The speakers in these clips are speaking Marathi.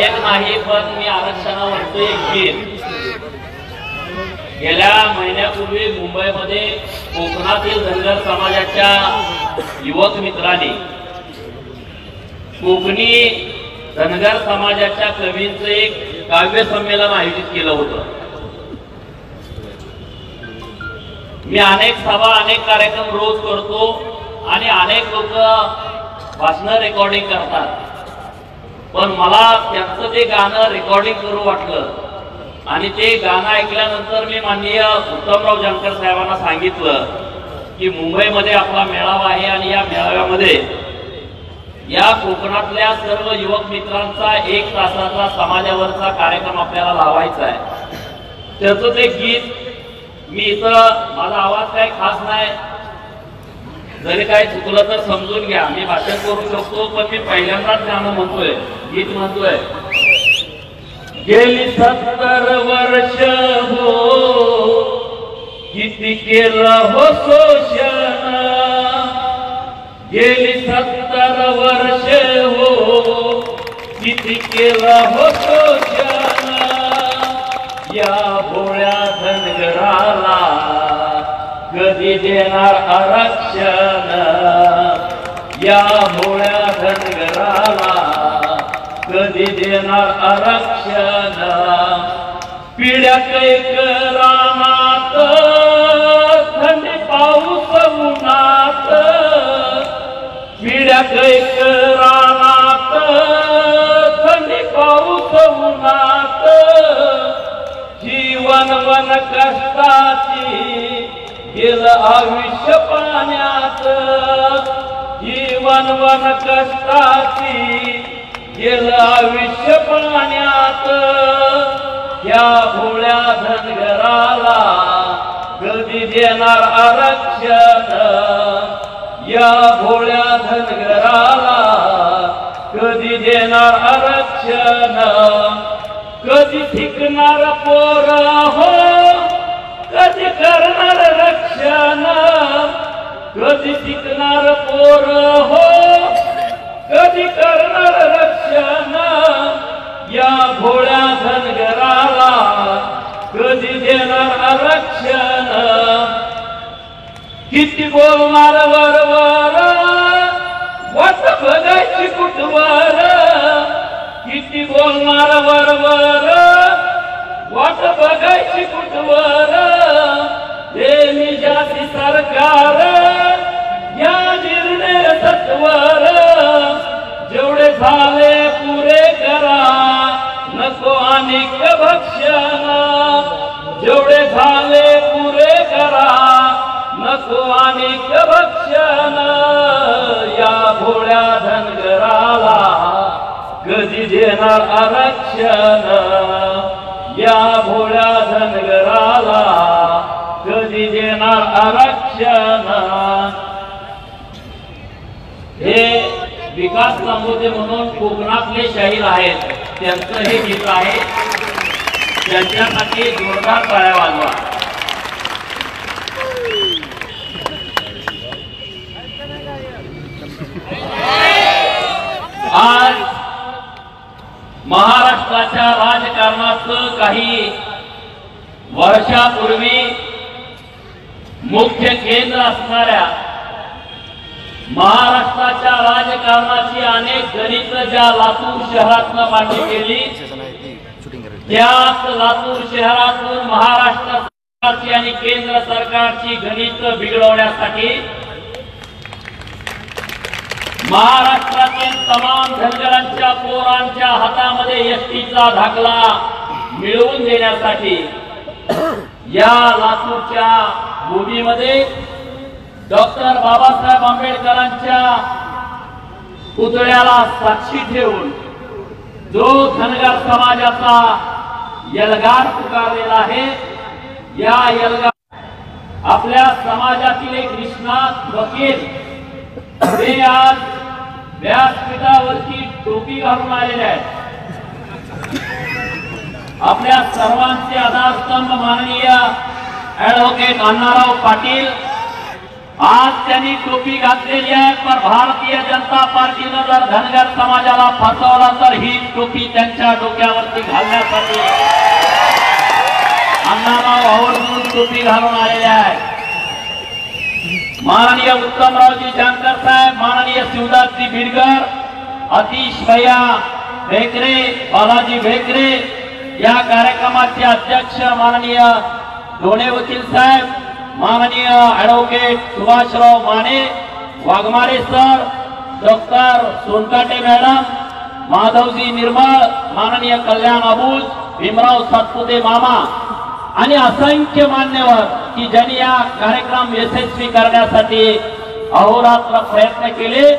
गायक नाही, पण मी आरक्षणावरचं एक गीत गेल्या महिन्यापूर्वी मुंबईमध्ये कोकणातील धनगर समाजाच्या युवक मित्रांनी कोकणी धनगर समाजाच्या कवींचं एक काव्य संमेलन आयोजित केलं होतं. मी अनेक सभा अनेक कार्यक्रम रोज करतो आणि अनेक लोक भाषण रेकॉर्डिंग करतात, पण मला त्यांचं ते गाणं रेकॉर्डिंग करू वाटलं आणि ते गाणं ऐकल्यानंतर मी माननीय उत्तमराव जानकर साहेबांना सांगितलं की मुंबईमध्ये आपला मेळावा आहे आणि या मेळाव्यामध्ये या कोकणातल्या सर्व युवक मित्रांचा 1 तासाचा समाजावरचा कार्यक्रम आपल्याला लावायचा आहे. त्याचं ते गीत मी इथं, माझा आवाज काही खास नाही, जरी काय चुकलं तर समजून घ्या, मी भाषण करू शकतो, पण मी पहिल्यांदाच गाणं म्हणतोय, गीत म्हणतोय. गेली 70 वर्ष हो किती केलं हो शोषण, गेली 70 वर्ष हो किती केलं हो शोषण, या भोळ्या धनगराला कधी देणार आरक्षण, या भोळ्या धनगराला कधी देणार आरक्षण. पिढ्या कैक रानात थंडी पाऊस उन्हात, पिढ्या कैक रानात थंडी पाऊस उन्हात, जीवन वन कष्टाची गेलं आयुष्य पाण्यात, जीवन वन कष्टाची गेलं आयुष्य पाण्यात, या भोळ्या धनगराला कधी देणार आरक्षण, या भोळ्या धनगराला कधी देणार आरक्षण. कधी शिकणार पोर हो कधी करणार रक्षण, कधी शिकणार पोर हो कधी करणार रक्षण, या भोळ्या धनगराला कधी देणार आरक्षण. किती बोलणार वरवर वाट बघायची कुठवर, किती बोलणार वरवर वाट बघायची कुठवर, हे निजाती सरकार या निर्णय तत्वर, जेवढे झाले पुरे करा नको अनेक भक्षण, जेवढे झाले पुरे करा नको अनेक भक्षण, या भोळ्या धनगराला कधी देणार आरक्षण, या भोळ्या धनगराला कधी देणार आरक्षण. हे विकास तांबोते म्हणून कोकणातले शाहीर आहेत, त्यांचं हे गीत आहे, त्यांच्यासाठी जोरदार टाळ्या वाजवा. आज महाराष्ट्राच्या राजकारणाचं काही वर्षापूर्वी मुख्य केंद्र असणाऱ्या महाराष्ट्राच्या राजकारणाची अनेक गणित ज्या लातूर शहरातून मांडली गेली, त्याच लातूर शहरातून महाराष्ट्र सरकारची आणि केंद्र सरकारची गणित बिघडवण्यासाठी महाराष्ट्रातील तमाम धनगरांच्या पोरांच्या हातामध्ये एसटीचा दाखला मिळवून देण्यासाठी या लातूरच्या भूमीमध्ये डॉक्टर बाबासाहेब आंबेडकरांच्या पुतळ्याला साक्षी ठेवून जो धनगर समाजाचा यलगार पुकारलेला आहे, या यलगार आपल्या समाजातील एक निष्णात वकील ते आज व्यासपीठावरची टोपी घालून आलेले आहेत. आपल्या सर्वांचे आधारस्तंभ माननीय ॲडव्होकेट अण्णाराव पाटील आज त्यांनी टोपी घातलेली आहे, पण भारतीय जनता पार्टीनं जर धनगर समाजाला फसवला तर ही टोपी त्यांच्या डोक्यावरती घालण्यासाठी अण्णाराव आवर्जून टोपी घालून आलेले आहे। माननीय उत्तमरावजी जानकर साहेब, माननीय शिवदासजी बिडकर, अतिश भैया भेकरे, बालाजी भेकरे, या कार्यक्रमाचे अध्यक्ष माननीय दोणे वकील साहेब, माननीय advocate Subhashrao Mane, Waghmare sir, doctor Sonkate madam, Madhavji Nirmal, माननीय कल्याण अबूज, भीमराव सातपुते मामा आणि असंख्य मान्यवर की ज्यांनी या कार्यक्रम यशस्वी करण्यासाठी अहोरात्र प्रयत्न केले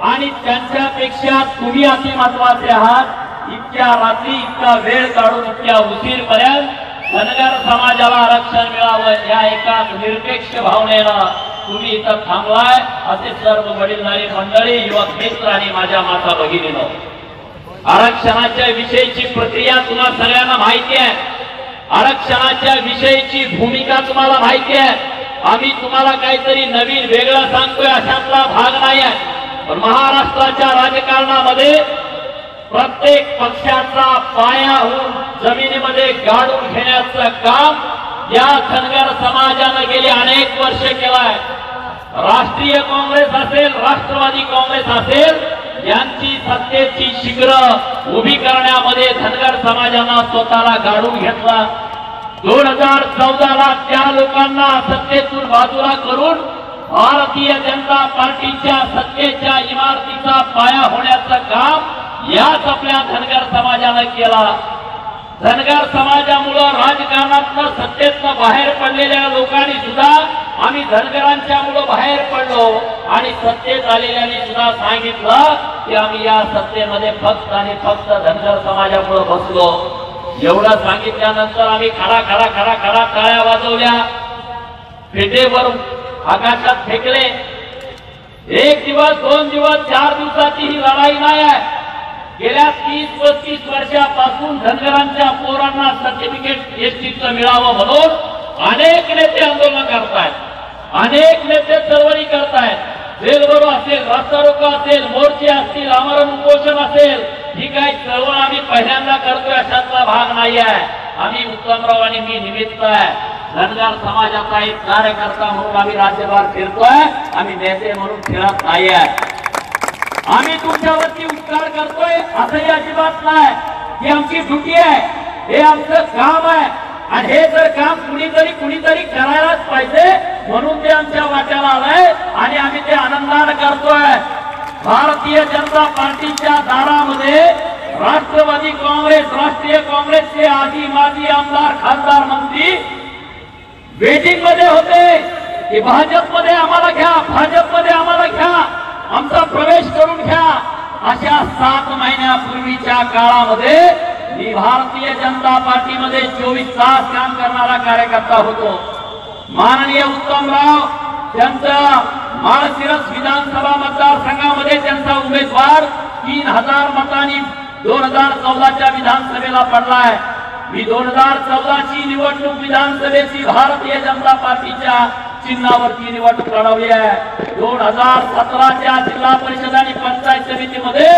आणि त्यांच्यापेक्षा तुम्ही अति महत्वाचे आहात। इतक्या रात्री इतका वेळ काढून इतक्या उशीरपर्यंत धनगर समाजाला आरक्षण मिळावं या एका निरपेक्ष भावनेनं तुम्ही इथं थांबलाय। असे सर्व वडीलधारी मंडळी, युवक मित्र आणि माझ्या माता भगिनींनो, आरक्षणाच्या विषयीची प्रक्रिया तुम्हाला सगळ्यांना माहिती आहे, आरक्षणाच्या विषयीची भूमिका तुम्हाला माहिती आहे। आम्ही तुम्हाला काहीतरी नवीन वेगळं सांगतोय अशातला भाग नाही आहे, पण महाराष्ट्राच्या राजकारणामध्ये प्रत्येक पक्षाचा पाया होऊन जमिनीमध्ये गाडून घेण्याचं काम या धनगर समाजाने गेली अनेक वर्ष केलाय। राष्ट्रीय काँग्रेस असेल, राष्ट्रवादी काँग्रेस असेल, यांची सत्तेची शिखरं उभी करण्यामध्ये धनगर समाजाने स्वतःला गाडून घेतला। 2014ला त्या लोकांना सत्तेतून बाजूला करून भारतीय जनता पार्टीच्या सत्तेच्या इमारतीचा पाया होण्याचं काम याच आपल्या धनगर समाजाने केला। धनगर समाजामुळे राजकारणातनं सत्तेतनं बाहेर पडलेल्या लोकांनी सुद्धा आम्ही धनगरांच्या मुळे बाहेर पडलो आणि सत्तेत आलेल्यांनी सुद्धा सांगितलं की आम्ही या सत्तेमध्ये फक्त आणि फक्त धनगर समाजामुळे बसलो। एवढं सांगितल्यानंतर आम्ही खडा खडा खडा खडा टाळ्या वाजवल्या, पेटेवर आकाशात फेकले। एक दिवस, 2 दिवस, 4 दिवसाची ही लढाई नाही आहे। गेल्या 30-35 वर्षापासून धनगरांच्या पोरांना सर्टिफिकेट एसटीचं मिळावं म्हणून अनेक नेते आंदोलन करतायत, अनेक नेते चळवळी करतायत। रेलबरो असेल, रस्ता रोको असेल, मोर्चे असतील, आमरण उपोषण असेल, ही काही चळवळ आम्ही पहिल्यांदा करतोय अशातला भाग नाही आहे। आम्ही उत्तमराव आणि मी निमित्त आहे, धनगर समाजाचा एक कार्यकर्ता म्हणून आम्ही राज्यभर फिरतोय, आम्ही नेते म्हणून फिरत नाही आहे। आम्ही तुमच्यावरती उपकार करतोय असंही अजिबात नाही, ही आमची ड्युटी आहे, हे आमचं काम आहे आणि हे जर काम कुणीतरी करायलाच पाहिजे म्हणून ते आमच्या वाट्याला आलंय आणि आम्ही ते आनंदाने करतोय। भारतीय जनता पार्टीच्या दारामध्ये राष्ट्रवादी काँग्रेस, राष्ट्रीय काँग्रेसचे आधी माजी आमदार, खासदार, मंत्री वेटिंग मध्ये होते की भाजपमध्ये आम्हाला घ्या, भाजपमध्ये आम्हाला घ्या, आमचा प्रवेश करून घ्या। अशा 7 महिन्यापूर्वीच्या काळामध्ये मी भारतीय जनता पार्टीमध्ये 24 तास काम करणारा कार्यकर्ता होतो। माननीय उत्तमराव त्यांचा माळशिरस विधानसभा मतदारसंघामध्ये त्यांचा उमेदवार 3000 मतांनी 2014च्या विधानसभेला पडलाय। मी 2014ची निवडणूक विधानसभेची भारतीय जनता पार्टीच्या चिन्हावरती निवडणूक लढवली आहे। 2017च्या जिल्हा परिषद आणि पंचायत समितीमध्ये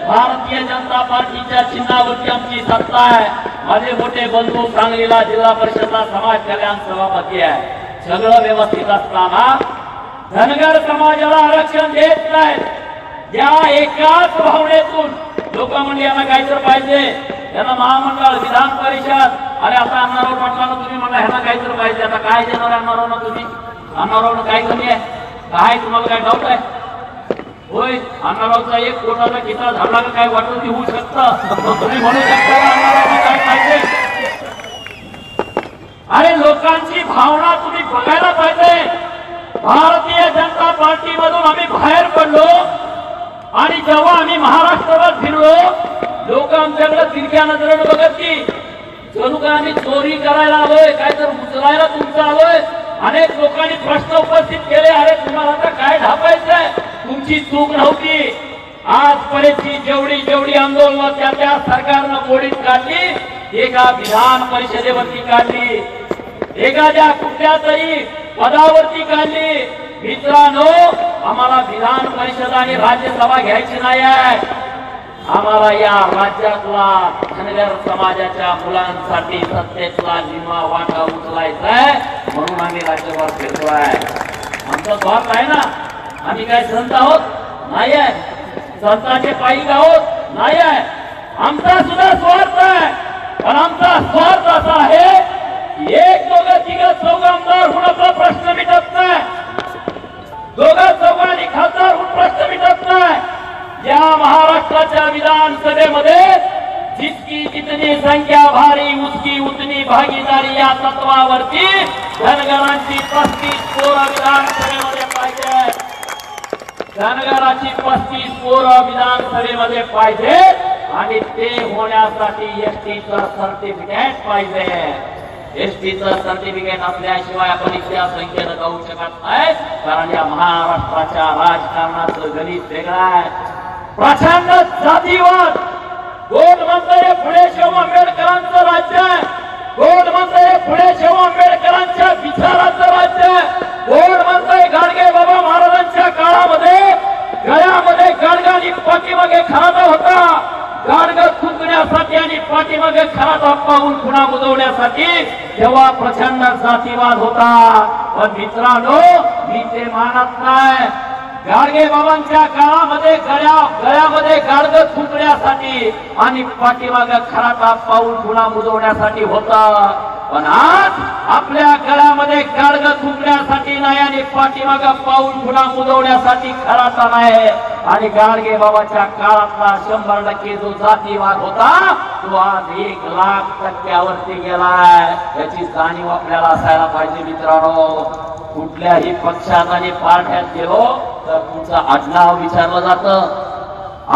भारतीय जनता पार्टीच्या चिन्हावरती आमची सत्ता आहे। माझे मोठे बंधू सांगलीला जिल्हा परिषदला समाज कल्याण सभापती आहे। सगळं व्यवस्थित असताना धनगर समाजाला आरक्षण देत नाही, या एकाच भावनेतून लोक म्हणजे यांना काहीतरी पाहिजे, यांना महामंडळ, विधान परिषद, अरे आता अण्णाराव पाटलांना तुम्ही म्हणला ह्यांना काहीतरी पाहिजे, आता काय देणार अण्णारावना तुम्ही? अण्णारावनं काय कमी आहे काय? तुम्हाला काय डाऊट आहे? होय, अण्णारावचा एक कोटाचा किता झाला का काय वाटत होऊ शकतं, तुम्ही म्हणू शकता अण्णारावना काय पाहिजे? अरे लोकांची भावना तुम्ही बघायला पाहिजे। भारतीय जनता पार्टी मधून आम्ही बाहेर पडलो आणि जेव्हा आम्ही महाराष्ट्रावर फिरलो लोक आमच्याकडे तिरक्या नजरेने बघत की जणू काय आम्ही चोरी करायला आलोय, काय तर उचलायला तुमचं आलोय। अनेक लोकांनी प्रश्न उपस्थित केले, अरे तुम्हाला आता काय ढापायचंय, तुमची चूक नव्हती। आजपर्यंतची जेवढी आंदोलन त्या सरकारनं मोडीत काढली, एका विधान परिषदेवरती काढली, एखाद्या कुठल्या तरी पदावरती काढली, मित्रांनो, आम्हाला विधान परिषद आणि राज्यसभा घ्यायची नाही आहे. आम्हाला या राज्यातला धनगर समाजाच्या मुलांसाठी सत्तेतला निम्मा वाटा उचलायचा आहे. म्हणून आम्ही राज्यभर फिरतोय. आमचा स्वार्थ आहे ना. आम्ही काय संत आहोत नाही आहे. संतांचे पायी आहोत नाही आहे. आमचा सुद्धा स्वार्थ आहे. पण आमचा स्वार्थ असा आहे, एक दोघं तिघं चौघ आमदार होऊन आपला प्रश्न मिटत नाही. दोघं चौघांनी खासदार होऊन प्रश्न मिटत नाही. या महाराष्ट्राच्या विधानसभेमध्ये जितकी जितनी संख्या भारी उसकी उतनी भागीदारी या तत्वावरती धनगरांची 35 पोरं विधानसभेमध्ये पाहिजे. धनगराची 35 पोरं विधानसभेमध्ये पाहिजे आणि ते होण्यासाठी एसटीचं सर्टिफिकेट पाहिजे. एसटीचं सर्टिफिकेट असल्याशिवाय आपण इतक्या संख्येनं जाऊ शकत नाही. कारण या महाराष्ट्राच्या राजकारणाचं गणित वेगळं आहे. प्रचंड जातीवाद. कोण म्हणतंय फुले शाहू आंबेडकरांचं राज्य आहे. कोण म्हणतंय फुले शाहू आंबेडकरांच्या विचाराचं राज्य आहे. कोण म्हणतंय गाडगे बाबा महाराजांच्या काळामध्ये गळ्यामध्ये गाडगानी पाठीमागे खराटा होता. गाडग थुंकण्यासाठी आणि पाठीमागे खराटा पाहून खुणा बुजवण्यासाठी तेव्हा प्रचंड जातीवाद होता. पण मित्रांनो, मी ते मानत नाही. गाडगे बाबांच्या काळामध्ये गळ्यामध्ये गाडग थुंकण्यासाठी आणि पाठीमागे खराटा पाऊल खुणा बुजवण्यासाठी होता. पण आज आपल्या गळ्यामध्ये गाडग थुंकण्यासाठी नाही आणि पाठीमागे पाऊल खुणा बुजवण्यासाठी खराटा नाही. आणि गाडगे बाबाच्या काळातला 100% जो जातीवाद होता तो आज 1,00,000% गेलाय. याची जाणीव आपल्याला असायला पाहिजे. मित्रांनो, कुठल्याही पक्षात आणि पार्ट्यात गेलो तर तुमचं आडनाव विचारलं जातं.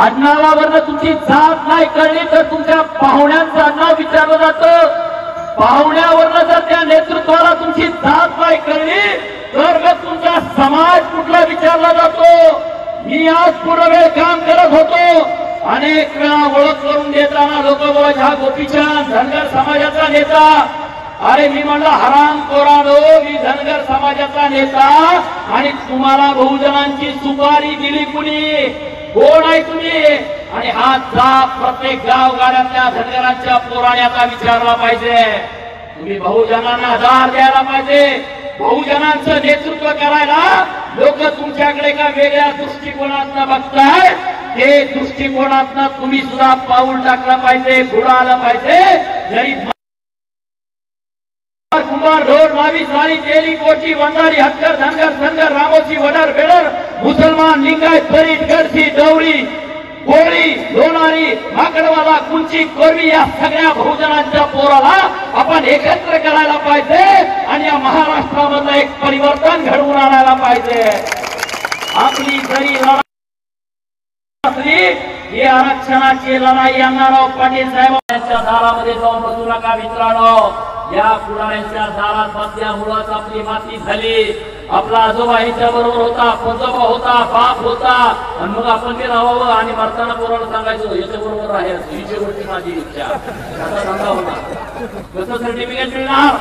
आडनावावरनं तुमची जात नाही कळली तर तुमच्या पाहुण्यांचं आडनाव विचारलं जातं. पाहुण्यावरनं जर त्या नेतृत्वाला तुमची जात नाही कळली तर मग तुमचा समाज कुठला विचारला जातो. मी आज पूर्ण वेळ काम करत होतो. अनेक वेळा ओळख करून देताना लोक बोलायचे, हा गोपीचंद धनगर समाजाचा नेता. अरे मी म्हणलं, हराम खोरानो, मी धनगर समाजाचा नेता आणि तुम्हाला बहुजनांची सुपारी दिली कुणी? कोण आहे तुम्ही? आणि हा जाप प्रत्येक गावगाड्यातल्या धनगरांच्या पोराने आता विचारला पाहिजे. तुम्ही बहुजनांना आधार द्यायला पाहिजे. बहुजनांचं नेतृत्व करायला लोक तुमच्याकडे का वेगळ्या दृष्टिकोनातनं बघताय. ते दृष्टिकोनातनं तुम्ही सुद्धा पाऊल टाकलं पाहिजे, पुढे आलं पाहिजे. जरी कुमार ढोर मावी सारी तेली कोची वंजारी हक्कर धनगर धनगर रामोची वडर बेडर मुसलमान लिंगायत परीट गडसी डवरी कोळी लोणारी माकडवाला कुंची कोरवी या सगळ्या बहुजनांच्या पोराला आपण एकत्र करायला पाहिजे आणि या महाराष्ट्रामधलं एक परिवर्तन घडवून आणायला पाहिजे. आपली जरी ही आरक्षणाची लढाई अण्णाराव पाटील साहेबांच्या दारामध्ये जाऊन बसू नका मित्रांनो. या पुढाऱ्यांच्या दारात बसल्यामुळेच आपली माती झाली. आपला आजोबा यांच्या बरोबर होता, पंजोबा होता, बाप होता आणि मग आपण ते राहावं आणि मरताना पोराला सांगायचं याच्या बरोबर राहायचं. ही गोष्टी माझी इच्छा. असा धंदा होता. कसं सर्टिफिकेट मिळणार?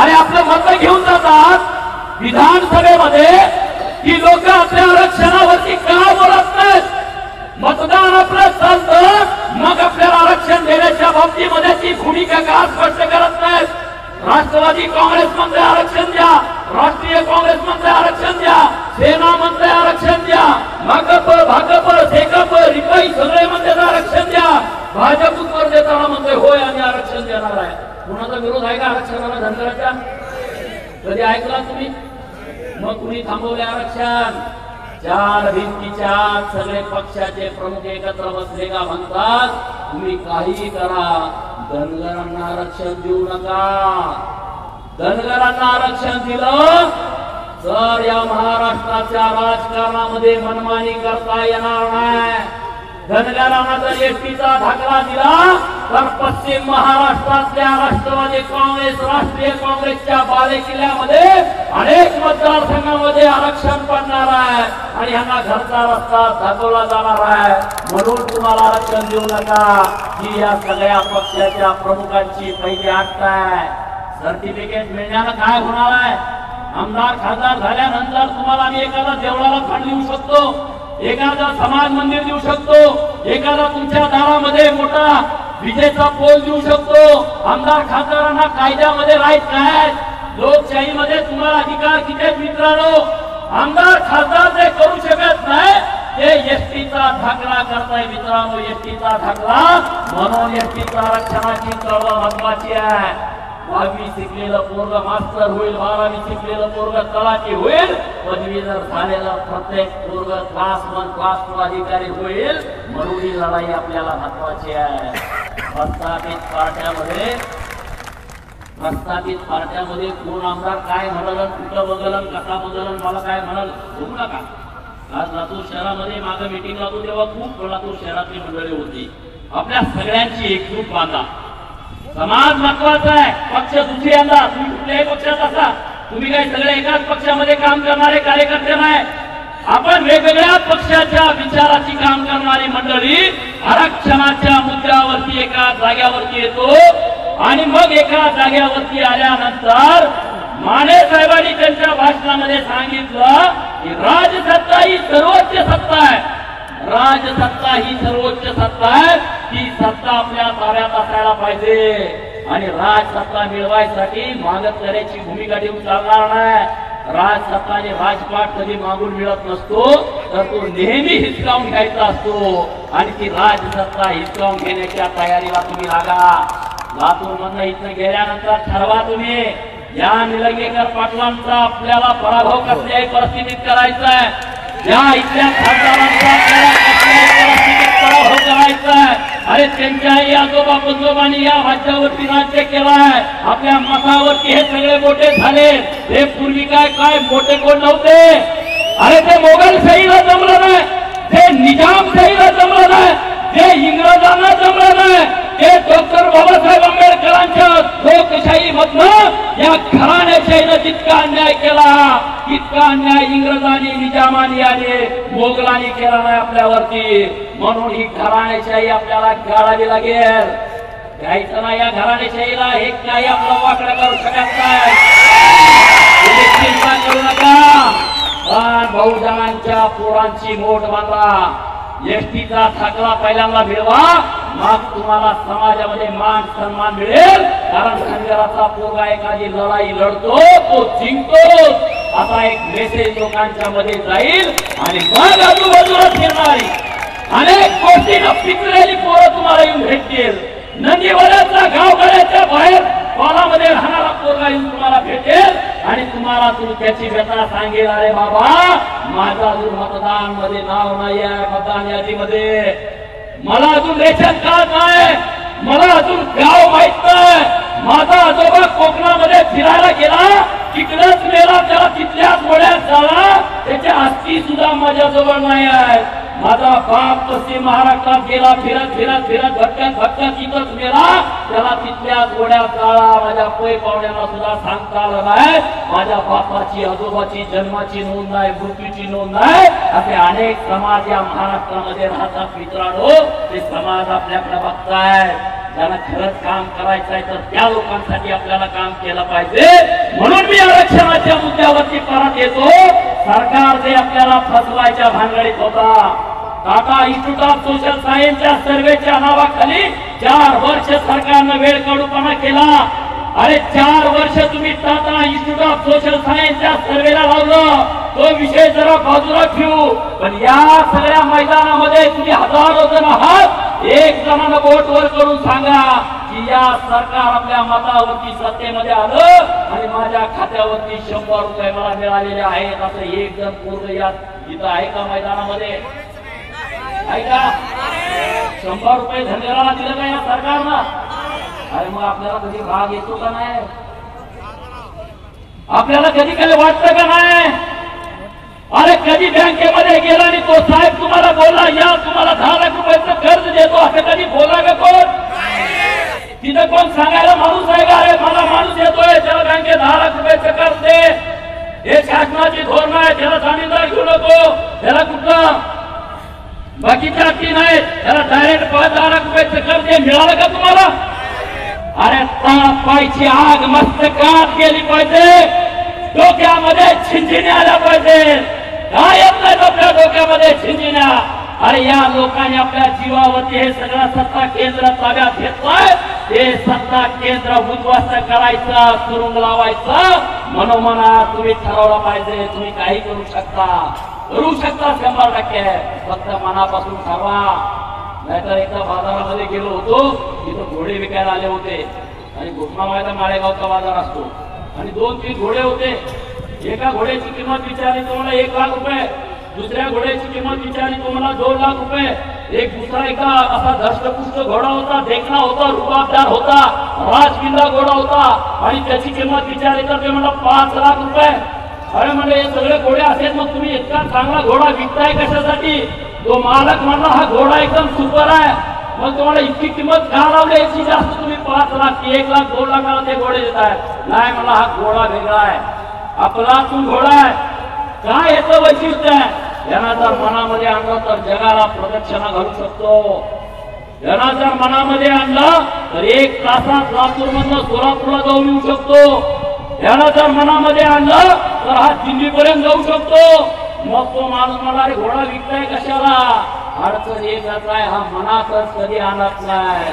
अरे आपलं मत घेऊन जातात विधानसभेमध्ये की लोक आपल्या आरक्षणावरती का बोलत नाहीत? मतदान आपलं चालतं, मग आपल्याला आरक्षण देण्याच्या बाबतीमध्ये ती भूमिका का स्पष्ट करत नाहीत? राष्ट्रवादी काँग्रेस म्हणते आरक्षण द्या, राष्ट्रीय काँग्रेस म्हणते आरक्षण द्या, सेना म्हणते आरक्षण द्या, भाजप सेकप रिपाई सगळे म्हणते आरक्षण द्या. भाजप उत्तर देताना म्हणते होय आम्ही आरक्षण देणार आहे. कुणाचा विरोध आहे का आरक्षणाला धनगराच्या? कधी ऐकला तुम्ही? मग कुणी थांबवले आरक्षण? चार भिंतीच्या सगळे पक्षाचे प्रमुख एकत्र बसले का म्हणतात तुम्ही काहीही करा, धनगरांना आरक्षण देऊ नका. धनगरांना आरक्षण दिलं तर या महाराष्ट्राच्या राजकारणामध्ये मनमानी करता येणार नाही. धनगरांना जर एसटीचा दाखला दिला तर पश्चिम महाराष्ट्रातल्या राष्ट्रवादी काँग्रेस राष्ट्रीय काँग्रेसच्या बालेकिल्ल्यामध्ये अनेक मतदारसंघामध्ये आरक्षण पडणार आहे आणि ह्यांना घरचा रस्ता दाखवला जाणार आहे. म्हणून तुम्हाला आरक्षण देऊ नका ही या सगळ्या पक्षाच्या प्रमुखांची पहिली अट आहे. सर्टिफिकेट मिळण्यानं काय होणार आहे? आमदार खासदार झाल्यानंतर तुम्हाला आम्ही एखादा देवळाला फंड देऊ शकतो, एखादा समाज मंदिर देऊ शकतो, एखादा तुमच्या दारामध्ये मोठा विजेचा पोल देऊ शकतो. आमदार खासदारांना कायद्यामध्ये राईट काय, लोकशाहीमध्ये तुम्हाला अधिकार किती आहेत मित्रांनो? आमदार खासदार जे करू शकत नाही ते एसटीचा धाकला करताय मित्रांनो, एसटीचा धाकला. म्हणून एसटीच्या आरक्षणाची चळवळ महत्वाची आहे. 12वी शिकलेलं पोरग मास्टर होईल, 12वी शिकलेलं पोरग तलाठी होईल, पदवीधर झालेलं प्रत्येक पोरग क्लास 1 क्लास 2 अधिकारी होईल. म्हणून ही लढाई आपल्याला महत्वाची आहे. प्रस्थापित पार्ट्यामध्ये कोण आमदार काय म्हणाल, कुठं बघलन, कसा बघलन, मला काय म्हणाल बघू नका. आज लातूर शहरामध्ये मागे मीटिंगला होतो तेव्हा खूप लातूर शहरातली मंडळी होती. आपल्या सगळ्यांची एकजूट बांधा. समाज महत्वाचा आहे, पक्ष दुसऱ्यांदा. तुम्ही कुठल्याही पक्षात असा, तुम्ही काही सगळे एकाच पक्षामध्ये काम करणारे कार्यकर्ते नाही. आपण वेगवेगळ्या पक्षाच्या विचाराची काम करणारी मंडळी आरक्षणाच्या मुद्द्यावरती एका जाग्यावरती येतो आणि मग एका जाग्यावरती आल्यानंतर माने साहेबांनी त्यांच्या भाषणामध्ये सांगितलं की राजसत्ता ही सर्वोच्च सत्ता आहे. राजसत्ता ही सर्वोच्च सत्ता आहे, ती सत्ता आपल्या ताब्यात असायला पाहिजे. आणि राजसत्ता मिळवायसाठी मागत भूमिका देऊन चालणार नाही. राजसत्ता आणि राजपाट कधी मागून मिळत नसतो, तर तो नेहमी हिसकावून घ्यायचा असतो. आणि ती राजसत्ता हिसकावून घेण्याच्या तयारीला तुम्ही लागा. लातूर मधनं इथं गेल्यानंतर ठरवा तुम्ही या निलंगेकर पाटलांचा आपल्याला पराभव कसल्याही परिस्थितीत करायचा आहे. या इथल्या खासदारांचा आपल्याला कसल्याही परिस्थितीत पराभव करायचा आहे. अरे त्यांच्याही आजोबा पंजोबांनी या राज्यावरती राज्य केलं आहे. आपल्या मतावरती हे सगळे मोठे झाले. हे पूर्वी काय मोठे कोण नव्हते. अरे ते मोगलशाहीला जमलं नाही, ते निजामशाहीला जमलं नाही, ते इंग्रजांना जमलं नाही, ते डॉक्टर बाबासाहेब आंबेडकरांच्या लोकशाही मधनं या घराण्याशाहीनं जितका अन्याय केला तितका अन्याय इंग्रजांनी निजामांनी आणि मोगलांनी केला नाही आपल्यावरती. म्हणून ही घराण्याशाही आपल्याला गाळावी लागेल. घ्यायचं नाही या घराण्याशाहीला. हे काही आपलं वाकडं करू शकत नाही. चिंता करू नका. पण बहुजनांच्या पोरांची मोठ बांधा. एसटीचा थाकला पहिल्यांदा मिळवा, मग तुम्हाला समाजामध्ये मान सन्मान मिळेल. कारण धनगराचा पोरगा एखादी लढाई लढतो, तो जिंकतो. आता एक मेसेज लोकांच्या मध्ये जाईल आणि मग आजूबाजूला फिरणारी अनेक गोष्टींना पिकलेली पोरं तुम्हाला येऊन भेटतील. नंदीवाड्याच्या गावगाड्याच्या बाहेर कोणामध्ये राहणारा पोरगा येऊन तुम्हाला भेटेल आणि तुम्हाला त्याची व्यथा सांगेल, अरे बाबा माझं अजून मतदान मध्ये नाव नाही आहे, मतदान यादीमध्ये मला अजून रेशन कार्ड नाही, मला अजून गाव माहित नाही, माझा आजोबा कोकणामध्ये फिरायला गेला, तिकडेच मेला, त्याला तिथल्याच मोड्यात झाला, त्याच्या अस्थी सुद्धा माझ्याजवळ नाही आहे. माझा बाप पश्चिम महाराष्ट्रात गेला, फिरत फिरत फिरत भटकत भटकत तिथंच मेला, त्याला तिथल्या गोड्यात जाळा. माझ्या पै पाहुण्यांना सुद्धा सांगता आलं नाही. माझ्या बापाची आजोबाची जन्माची नोंद नाही, मृत्यूची नोंद नाही. असे अनेक समाज या महाराष्ट्रामध्ये राहतात मित्रांनो. ते समाज आपल्याकडे बघताय. ज्यांना खरंच काम करायचं आहे तर त्या लोकांसाठी आपल्याला काम केलं पाहिजे. म्हणून मी आरक्षणाच्या मुद्द्यावरती परत येतो. सरकार जे आपल्याला फसवायच्या भानगडीत होता, टाटा इन्स्टिट्यूट ऑफ सोशल सायन्सच्या सर्वेच्या नावाखाली 4 वर्ष सरकारनं वेळकाढूपणा केला. अरे 4 वर्ष तुम्ही टाटा इन्स्टिट्यूट ऑफ सोशल सायन्सच्या सर्वेला लावलं. तो विषय जरा बाजूला ठेवू, पण या सगळ्या मैदानामध्ये तुम्ही हजारो जण आहात. एक जणांना बोट वर करून सांगा की या सरकार आपल्या मतावरती सत्तेमध्ये आलं आणि माझ्या खात्यावरती 100 रुपये मला मिळालेले आहेत. असं एक जण पूर्ण यात इथं आहे का मैदानामध्ये? आहे का? 100 रुपये धनगराला दिलं का या सरकारनं? अरे मग आपल्याला कधी राग येतो का नाही? आपल्याला कधी कधी वाटतं का नाही? अरे कधी बँकेमध्ये गेला आणि तो साहेब तुम्हाला बोलला या तुम्हाला 10 लाख रुपयाचं कर्ज देतो, असं कधी बोला का कोण? तिथं कोण सांगायला माणूस आहे का? अरे मला माणूस येतोय, त्याला बँकेत 10 लाख रुपयाचं कर्ज दे, हे शासनाची धोरण आहे, त्याला जामीनदार घेऊ नको, त्याला कुठलं बाकीच्या अटी नाही, त्याला डायरेक्ट 10 लाख रुपयाचं कर्ज दे. मिळालं का तुम्हाला? अरे पायची आग मस्तकात गेली पाहिजे. डोक्यामध्ये झिंजिन्या आल्या पाहिजे, काय येत नाही आपल्या डोक्यामध्ये झिंजिन्या. अरे या लोकांनी आपल्या जीवावरती हे सगळं सत्ता केंद्र ताब्यात घेतलंय, ते सत्ता केंद्र उद्ध्वस्त करायचं, सुरुंग लावायचं. मनोमनात तुम्ही ठरवलं पाहिजे, तुम्ही काही करू शकता 100%. फक्त मनापासून ठरवा. नाहीतर एकदा बाजारामध्ये गेलो होतो, तिथं घोडे विकायला आले होते आणि घोषणाबाईचा माळेगावचा बाजार असतो आणि 2-3 घोडे होते. एका घोड्याची किंमत विचारली तुम्हाला 1 लाख रुपये, दुसऱ्या घोड्याची किंमत विचारली तुम्हाला 2 लाख रुपये. एक दुसरा एका असा धष्टपुष्ट घोडा होता, देखणा होता, रुबाबदार होता, राजकिल्ला घोडा होता आणि त्याची किंमत विचारली तर ते म्हणला 5 लाख रुपये. अरे म्हणजे हे सगळे घोडे असेल, मग तुम्ही इतका चांगला घोडा विकताय कशासाठी? तो मालक म्हणला हा घोडा एकदम सुपर आहे. मग तुम्हाला इतकी किंमत का लावली? याची जास्त तुम्ही 5 लाख 1 लाख 2 लाखाला ते घोडे देताय. नाही म्हणला हा घोडा वेगळा आहे, आपला तू घोडा आहे. काय याचं वैशिष्ट्य आहे? यांना जर मनामध्ये आणलं तर जगाला प्रदक्षिणा घालू शकतो. यांना जर मनामध्ये आणलं तर 1 तासात लातूर मधनं सोलापूरला जाऊन येऊ शकतो. यांना जर मनामध्ये आणलं तर हा दिल्लीपर्यंत जाऊ शकतो. मग तो माणूस मला अरे घोडा विकताय कशाला? अडचण एकच आहे, हा मनातच कधी आणत नाही.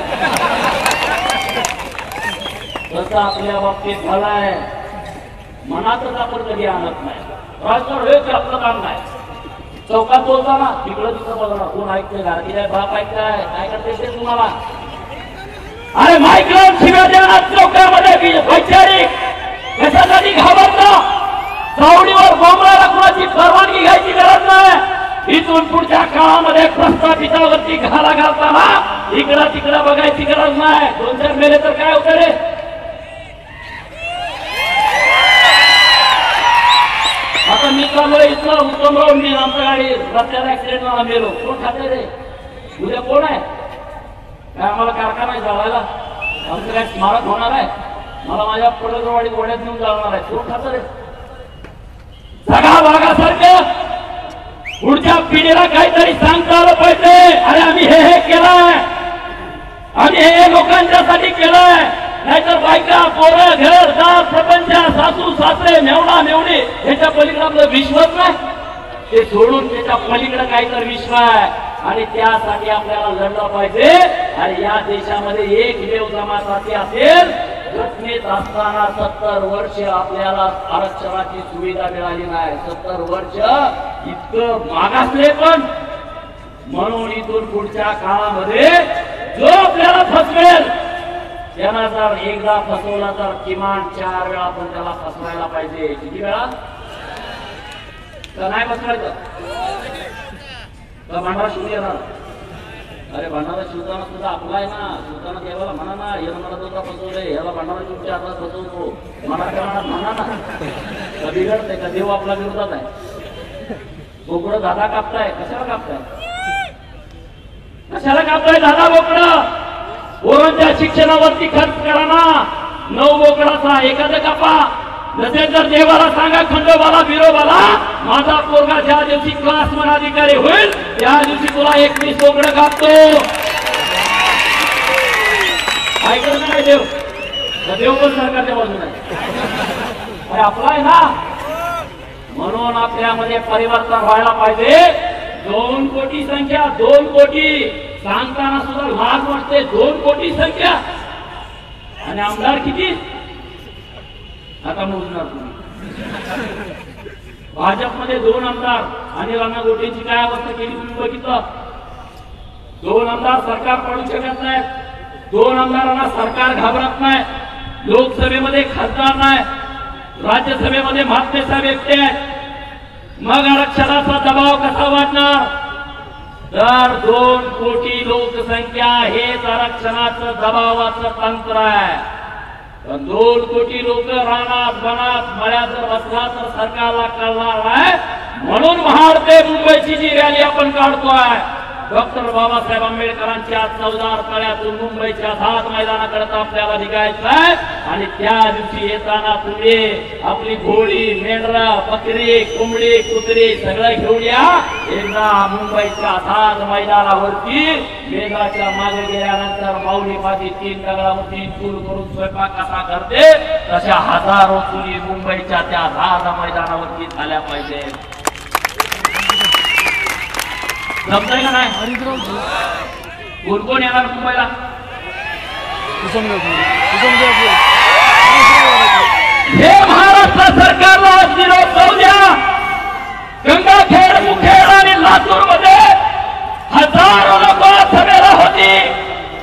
तसं आपल्या बाबतीत झालाय, मनातच आपण कधी आणत नाही. राजकारण हे आपलं काम नाही. चौकात बोलताना तिकडं तिकडं बघा, कोण ऐकतंय, घरातील बाप ऐकताय, काय करते ते तुम्हाला? अरे माईकला शिव्या देणार चौकामध्ये वैचारिक कशासाठी घाबरता? चावडीवर बोंबलाला कोणाची परवानगी घ्यायची गरज नाही. इथून पुढच्या काळामध्ये प्रस्थापितावरती घाला घालताना इकडं तिकडं बघायची गरज नाही. 2-4 मेले तर काय होतं रे? आता मी चाललोय इथलं उत्तमराव, मी आमच्या गाडी रस्त्याला ऍक्सिडेंटला मेलो. कोण खाते रे? उद्या कोण आहे? काय आम्हाला कारखाना आहे जाळायला? आमचं काय स्मारक होणार आहे? मला माझ्या पडगरवाडी गोड्यात नेऊन जाणार आहे. कोण खातं रे? सगळा भागासारखं पुढच्या पिढीला काहीतरी सांगता आलं पाहिजे. अरे आम्ही हे केलंय, आम्ही हे लोकांच्यासाठी केलंय. नाहीतर बायका, पोरं, घरदार, प्रपंच, सासू सासरे, मेवणा मेवणी याच्या पलीकडे आपलं विश्वच नाही. ते सोडून त्याच्या पलीकडे काहीतरी विश्व आहे आणि त्यासाठी आपल्याला लढलं पाहिजे. आणि या देशामध्ये एकमेव जमाती असेल, घटनेत असताना 70 वर्ष आपल्याला आरक्षणाची सुविधा मिळाली नाही. 70 वर्ष इतकं मागासले. पण म्हणून इथून पुढच्या काळामध्ये जो आपल्याला फसवेल त्यांना जर एकदा फसवला तर किमान 4 वेळा आपण त्याला फसवायला पाहिजे. किती वेळा? तर नाही फसवायचं तर भांडारा शिवून येणार. अरे भांडारा शिवताना सुद्धा आपला आहे ना, शिवताना देवाला म्हणा ना, याला मला दोनदा फसवलंय, याला भांडारा शिवच्या हातात फसवतो, मला त्या म्हणा ना. का बिघडतंय का? देव आपला विरोधात आहे. बोकडं दादा कापताय, कशाला कापताय? कशाला कापताय दादा बोकडं? पोरांच्या शिक्षणावरती खर्च करा ना. 9 बोकडाचा एखादा कापा. नसेल तर देवाला सांगा, खंडोबाला बिरोबाला, माझा पोरगा ज्या दिवशी क्लासमन अधिकारी होईल त्या दिवशी तुला 21 बोकडं कापतो. ऐकलं नाही देव? देव पण सरकारच्या बाजूने आहे. आपला आहे ना. म्हणून आपल्यामध्ये परिवर्तन व्हायला पाहिजे. 2 कोटी संख्या, 2 कोटी सांगताना सुद्धा लाज वाटते. 2 कोटी संख्या आणि आमदार किती? आता मोजणार तुम्ही. भाजपमध्ये 2 आमदार आणि राणा गोटेंची काय अवस्था केली तुम्ही बघितलं. 2 आमदार सरकार पडू शकत नाही. 2 आमदारांना सरकार घाबरत नाही. लोकसभेमध्ये खासदार नाही, राज्यसभेमध्ये महात्मेसाहेब एकटे आहेत. मग आरक्षणाचा दबाव कसा वाढणार? तर 2 कोटी लोकसंख्या हेच आरक्षणाचं दबावाचं तंत्र आहे. 2 कोटी लोक रानात वनात मळ्यात जर बसला तर सरकारला कळणार नाही. म्हणून महाड ते मुंबईची जी रॅली आपण काढतोय डॉक्टर बाबासाहेब आंबेडकरांच्या 14 तळ्यातून मुंबईच्या 10 मैदानाकडे आपल्याला निघायचं आहे आणि त्या दिवशी येताना तुम्ही आपली घोडी, मेंढर, बकरी, कोंबडी, कुत्री सगळं घेऊन या. एकदा मुंबईच्या 10 मैदानावरती मेघाच्या मागे गेल्यानंतर माऊली माझी 3 दगडावरती चूल करून स्वयंपाक कसा करते तशा हजारो चुली मुंबईच्या त्या 10 मैदानावरती झाल्या पाहिजे. जमतंय का नाही? कोण कोण येणार मुंबईला? हे महाराष्ट्र सरकारला निरोप जाऊ द्या. गंगाखेड, मुखेड आणि लातूर मध्ये हजारो लोक सभेला होती.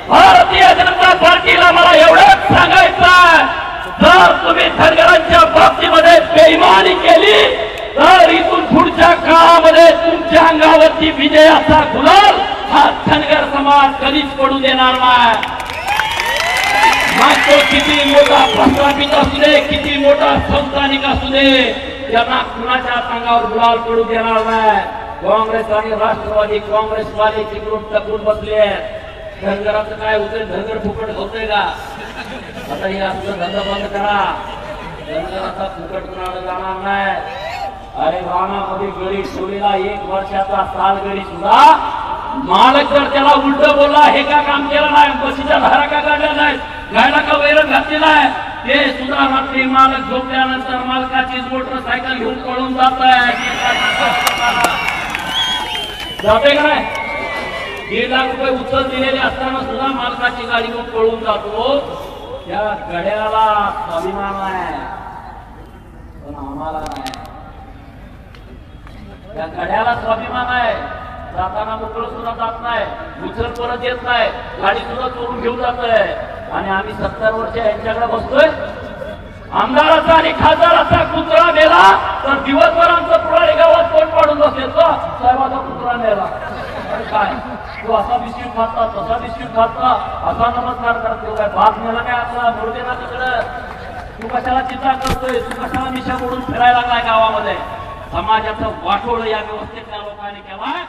भारतीय जनता पार्टीला मला एवढंच सांगायचं, जर तुम्ही धनगरांच्या बाबतीमध्ये बेईमानी केली तर इथून पुढच्या काळामध्ये तुमच्या अंगावरती विजयाचा गुलाल हा धनगर समाज कधीच पडू देणार नाही. मग तो किती मोठा प्रस्थापित असू दे, किती मोठा संस्थानिक असू दे, त्यांना कुणाच्या अंगावर गुलाल पडू देणार नाही. काँग्रेस आणि राष्ट्रवादी काँग्रेसवाले चिकरून टकून बसले. धनगराचं काय होतंय? धनगर फुकट होतंय का? आता हे असं धंदा बंद करा. धनगराचा फुकट कुणाला जाणार नाही. अरे रानामध्ये गडी ठेवलेला 1 वर्षाचा सालगडी सुद्धा मालक जर त्याला उलट बोलला, हे का काम केलं नाही, बशीच्या धारा का काढल्या नाहीत, गायला का वैरण घातलेला आहे, ते सुद्धा रात्री मालक झोपल्यानंतर मालकाची मोटरसायकल घेऊन पळून जात आहे. जाते का नाही? 1.5 लाख रुपये उचल दिलेले असताना सुद्धा मालकाची गाडी घेऊन पळून जातो. त्या गड्याला अभिमान आहे पण आम्हाला नाही. त्या गड्याला स्वाभिमान आहे. जाताना मोकळं सुद्धा जात नाही, उचल परत येत नाही, गाडी सुद्धा चोरून घेऊन जातोय. आणि आम्ही 70 वर्ष यांच्याकडे बसतोय. आमदाराचा आणि खासदाराचा कुत्रा मेला तर दिवसभर आमचं पुढारी गावात कोण पाडून बसेल? साहेबाचा कुत्रा मेला. काय तू असा बिस्किट खाता, तसा बिस्किट खाता, असा नमस्कार करतो, काय भाग मेला काय आपला मोरदेना तिकडं? तू कशाला चिंता करतोय? तू कशाला मिशा मोडून फिरायला काय गावामध्ये? समाजाचं वाटोळ या व्यवस्थेतल्या लोकांनी केलाय.